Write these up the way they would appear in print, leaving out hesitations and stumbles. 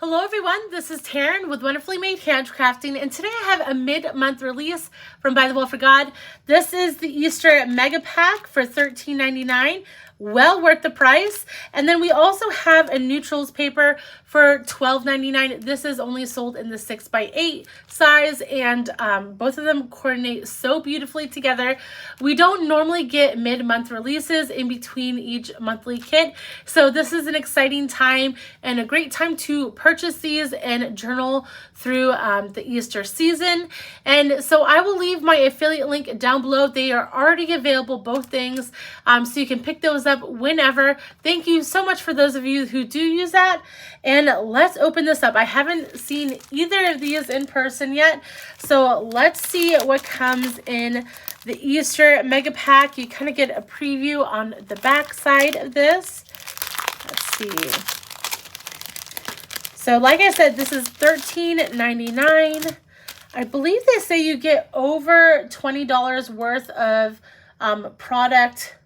Hello everyone, this is Taryn with Wonderfully Made Handcrafting, and today I have a mid-month release from By the Will for God. This is the Easter Mega Pack for $13.99. Well worth the price. And then we also have a neutrals paper for $12.99. This is only sold in the 6x8 size, and both of them coordinate so beautifully together. We don't normally get mid-month releases in between each monthly kit, so this is an exciting time and a great time to purchase these and journal through the Easter season. And so I will leave my affiliate link down below. They are already available, both things, so you can pick those up whenever. Thank you so much for those of you who do use that. And let's open this up. I haven't seen either of these in person yet, so let's see what comes in the Easter Mega Pack. You kind of get a preview on the back side of this. Let's see. So like I said, this is $13.99. I believe they say you get over $20 worth of product.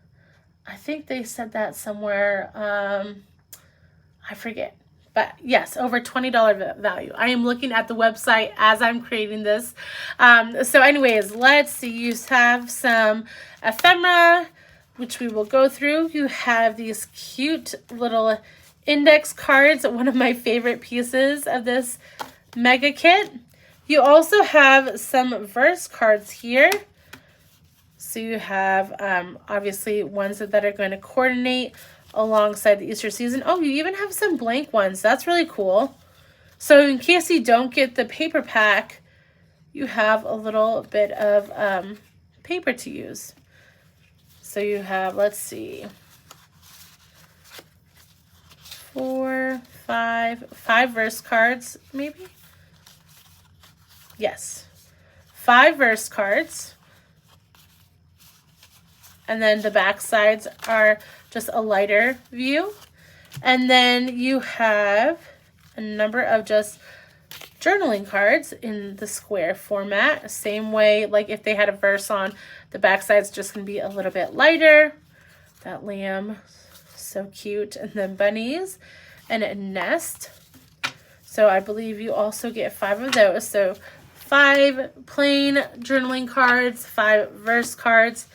I think they said that somewhere. I forget. But yes, over $20 value. I am looking at the website as I'm creating this. So anyways, let's see. You have some ephemera, which we will go through. You have these cute little index cards, one of my favorite pieces of this mega kit. You also have some verse cards here. So you have obviously ones that are going to coordinate alongside the Easter season. Oh, you even have some blank ones. That's really cool. So in case you don't get the paper pack, you have a little bit of paper to use. So you have, let's see, five verse cards, maybe? Yes. 5 verse cards. And then the back sides are just a lighter view. And then you have a number of just journaling cards in the square format. Same way, like if they had a verse on, the back side's just going to be a little bit lighter. That lamb, so cute. And then bunnies and a nest. So I believe you also get 5 of those. So 5 plain journaling cards, 5 verse cards.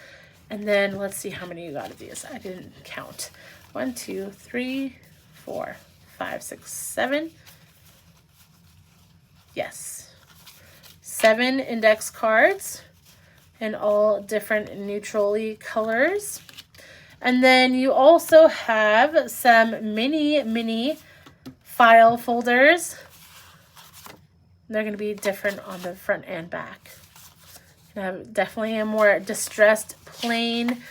And then let's see how many you got of these. I didn't count. 1, 2, 3, 4, 5, 6, 7. Yes. 7 index cards in all different neutrally colors. And then you also have some mini file folders. They're going to be different on the front and back. Definitely a more distressed, plain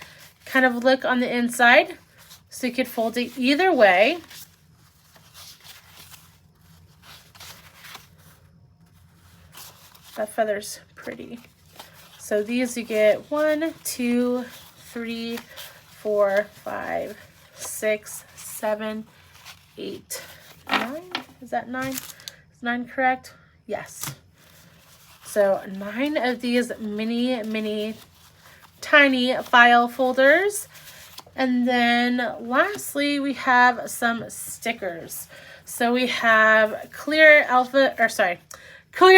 kind of look on the inside. So you could fold it either way. That feather's pretty. So these you get 1, 2, 3, 4, 5, 6, 7, 8, 9. Is that 9? Is 9 correct? Yes. So 9 of these mini tiny file folders. And then lastly, we have some stickers. So we have clear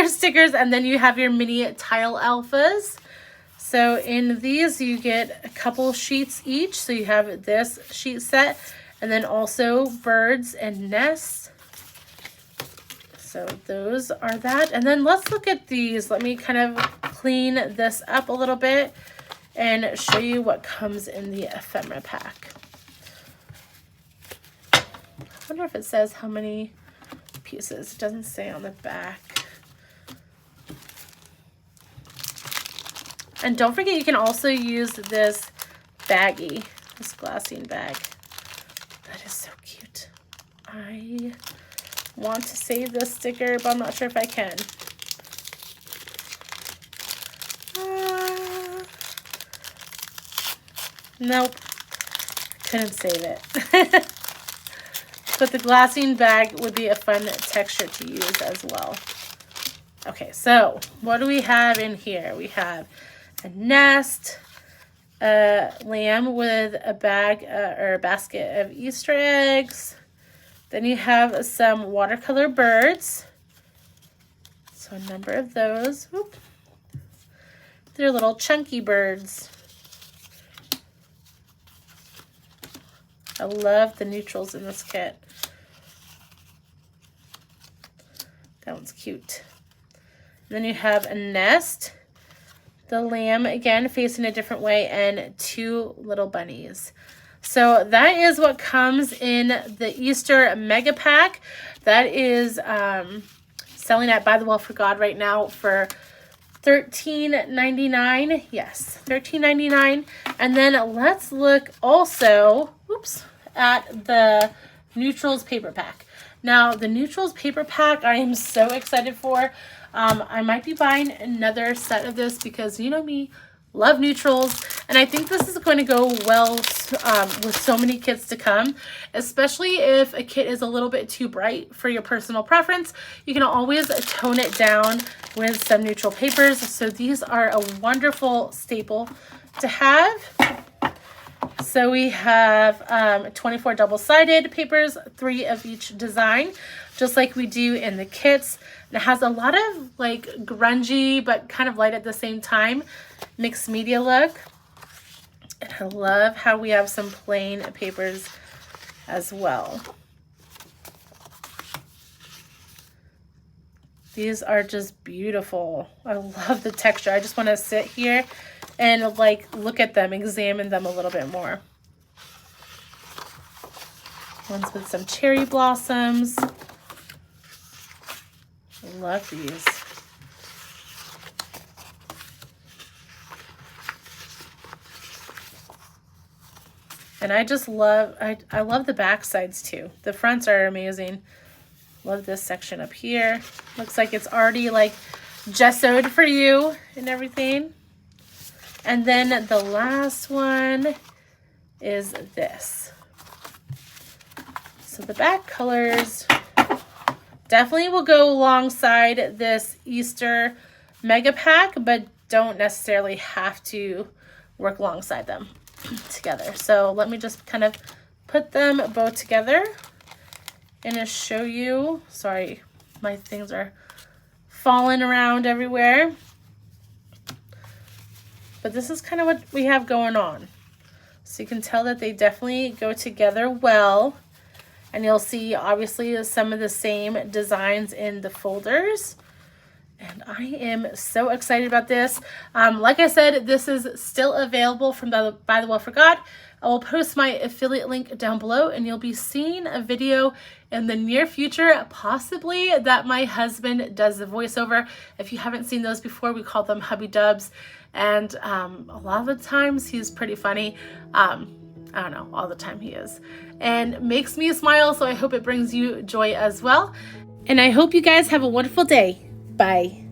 stickers, and then you have your mini tile alphas. So in these, you get a couple sheets each. So you have this sheet set, and then also birds and nests. So those are that. And then let's look at these. Let me kind of clean this up a little bit and show you what comes in the ephemera pack. I wonder if it says how many pieces. It doesn't say on the back. And don't forget, you can also use this baggie, this glassine bag. That is so cute. I want to save this sticker, but I'm not sure if I can. Nope. Couldn't save it. But the glassine bag would be a fun texture to use as well. Okay, so what do we have in here? We have a nest, a lamb with a bag or a basket of Easter eggs, Then you have some watercolor birds. So a number of those. Whoop. They're little chunky birds. I love the neutrals in this kit. That one's cute. Then you have a nest, the lamb again facing a different way, and 2 little bunnies. So that is what comes in the Easter mega pack. That is selling at By the Well for God right now for $13.99. Yes, $13.99. And then let's look also, at the Neutrals paper pack. Now, the Neutrals paper pack I am so excited for. I might be buying another set of this because you know me, love neutrals. And I think this is going to go well with so many kits to come, especially if a kit is a little bit too bright for your personal preference. You can always tone it down with some neutral papers. So these are a wonderful staple to have. So we have 24 double-sided papers, 3 of each design, just like we do in the kits. And it has a lot of like grungy, but kind of light at the same time, mixed media look. And I love how we have some plain papers as well. These are just beautiful. I love the texture. I just want to sit here and like look at them, examine them a little bit more. Ones with some cherry blossoms. I love these. And I just love, I love the back sides too. The fronts are amazing. Love this section up here. Looks like it's already like gessoed for you and everything. And then the last one is this. So the back colors definitely will go alongside this Easter mega pack, but don't necessarily have to work alongside them together. So let me just kind of put them both together and just show you. Sorry, my things are falling around everywhere. But this is kind of what we have going on. So you can tell that they definitely go together well. And you'll see obviously some of the same designs in the folders. And I am so excited about this. Like I said, this is still available from By the Well for God. I will post my affiliate link down below, and you'll be seeing a video in the near future, possibly that my husband does the voiceover. If you haven't seen those before, we call them hubby dubs. And a lot of the times he's pretty funny. I don't know, all the time he is. And makes me smile, so I hope it brings you joy as well. And I hope you guys have a wonderful day. Bye.